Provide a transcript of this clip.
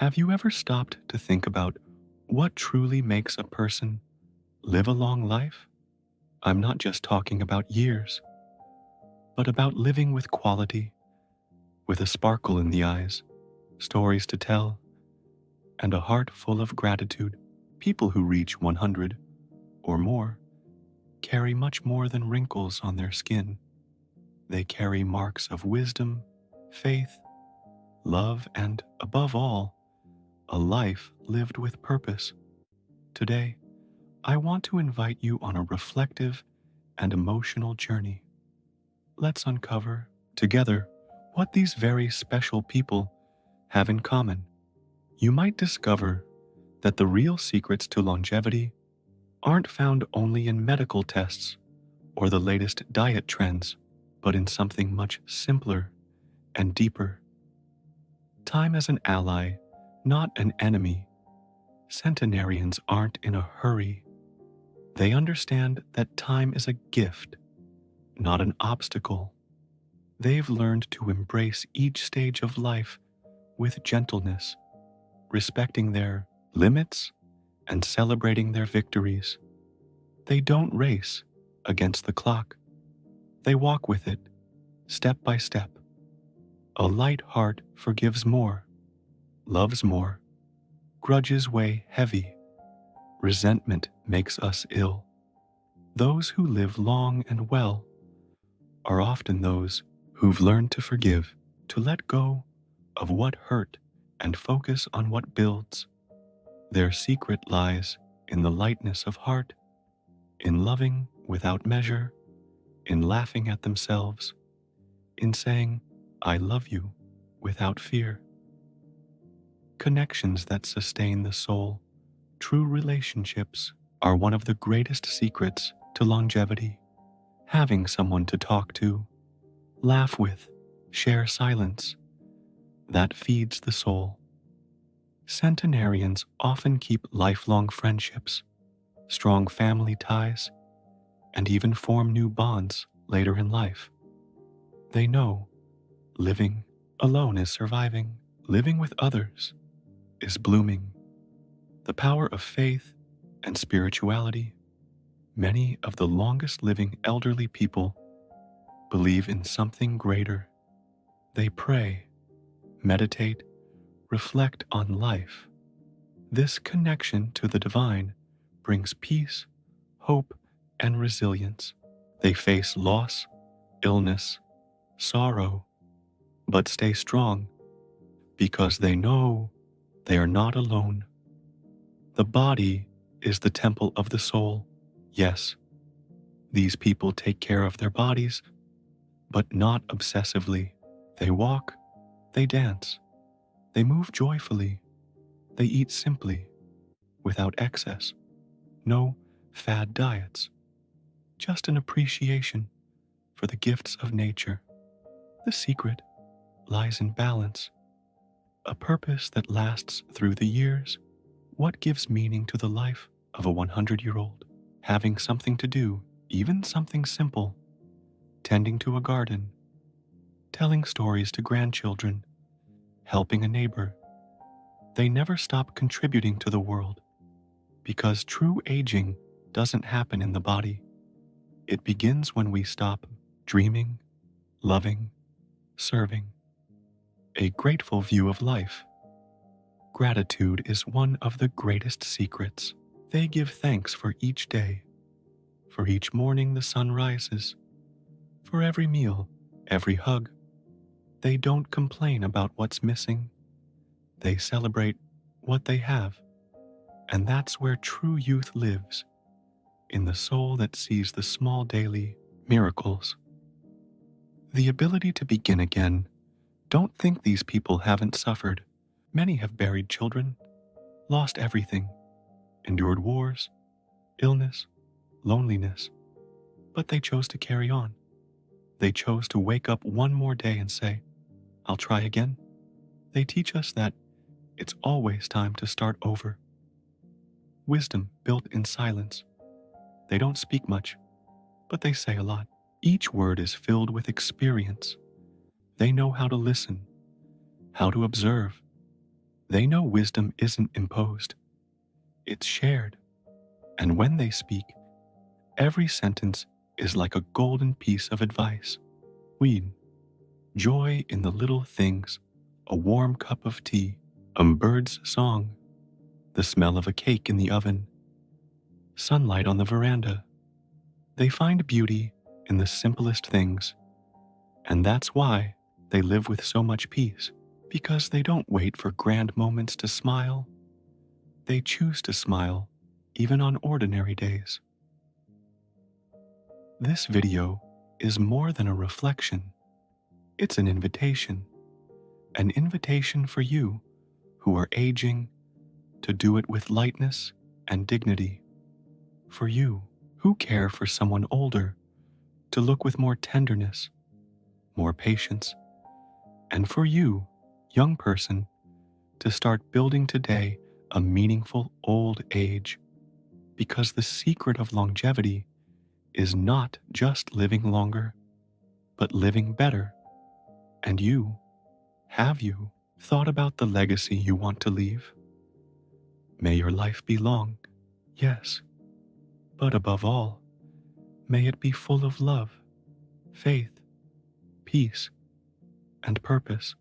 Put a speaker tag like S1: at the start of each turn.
S1: Have you ever stopped to think about what truly makes a person live a long life? I'm not just talking about years, but about living with quality, with a sparkle in the eyes, stories to tell, and a heart full of gratitude. People who reach 100 or more carry much more than wrinkles on their skin. They carry marks of wisdom, faith, love, and, above all, a life lived with purpose. Today, I want to invite you on a reflective and emotional journey. Let's uncover, together, what these very special people have in common. You might discover that the real secrets to longevity aren't found only in medical tests or the latest diet trends, but in something much simpler and deeper. Time as an ally, not an enemy. Centenarians aren't in a hurry. They understand that time is a gift, not an obstacle. They've learned to embrace each stage of life with gentleness, respecting their limits and celebrating their victories. They don't race against the clock. They walk with it, step by step. A light heart forgives more, loves more, grudges weigh heavy, resentment makes us ill. Those who live long and well are often those who've learned to forgive, to let go of what hurt and focus on what builds. Their secret lies in the lightness of heart, in loving without measure, in laughing at themselves, in saying, I love you without fear. Connections that sustain the soul, true relationships, are one of the greatest secrets to longevity. Having someone to talk to, laugh with, share silence, that feeds the soul. Centenarians often keep lifelong friendships, strong family ties, and even form new bonds later in life. They know living alone is surviving, living with others is blooming. The power of faith and spirituality. Many of the longest living elderly people believe in something greater. They pray, meditate, reflect on life. This connection to the divine brings peace, hope, and resilience. They face loss, illness, sorrow, but stay strong because they know they are not alone. The body is the temple of the soul. Yes, these people take care of their bodies, but not obsessively. They walk, they dance, they move joyfully, they eat simply, without excess. No fad diets, just an appreciation for the gifts of nature. The secret lies in balance, a purpose that lasts through the years. What gives meaning to the life of a 100-year-old? Having something to do, even something simple, tending to a garden, telling stories to grandchildren, helping a neighbor. They never stop contributing to the world, because true aging doesn't happen in the body. It begins when we stop dreaming, loving, serving. A grateful view of life. Gratitude is one of the greatest secrets. They give thanks for each day, for each morning the sun rises, for every meal, every hug. They don't complain about what's missing. They celebrate what they have. And that's where true youth lives, in the soul that sees the small daily miracles. The ability to begin again. Don't think these people haven't suffered. Many have buried children, lost everything, endured wars, illness, loneliness, but they chose to carry on. They chose to wake up one more day and say, I'll try again. They teach us that it's always time to start over. Wisdom built in silence. They don't speak much, but they say a lot. Each word is filled with experience. They know how to listen, how to observe, They know wisdom isn't imposed, it's shared. And when they speak, every sentence is like a golden piece of advice. We joy in the little things, a warm cup of tea, a bird's song, the smell of a cake in the oven, sunlight on the veranda. They find beauty in the simplest things, and that's why they live with so much peace, because they don't wait for grand moments to smile. They choose to smile even on ordinary days. This video is more than a reflection. It's an invitation for you who are aging to do it with lightness and dignity. For you who care for someone older to look with more tenderness, more patience, and for you, young person, to start building today a meaningful old age, because the secret of longevity is not just living longer, but living better. And have you thought about the legacy you want to leave? May your life be long, yes, but above all, may it be full of love, faith, peace, and purpose.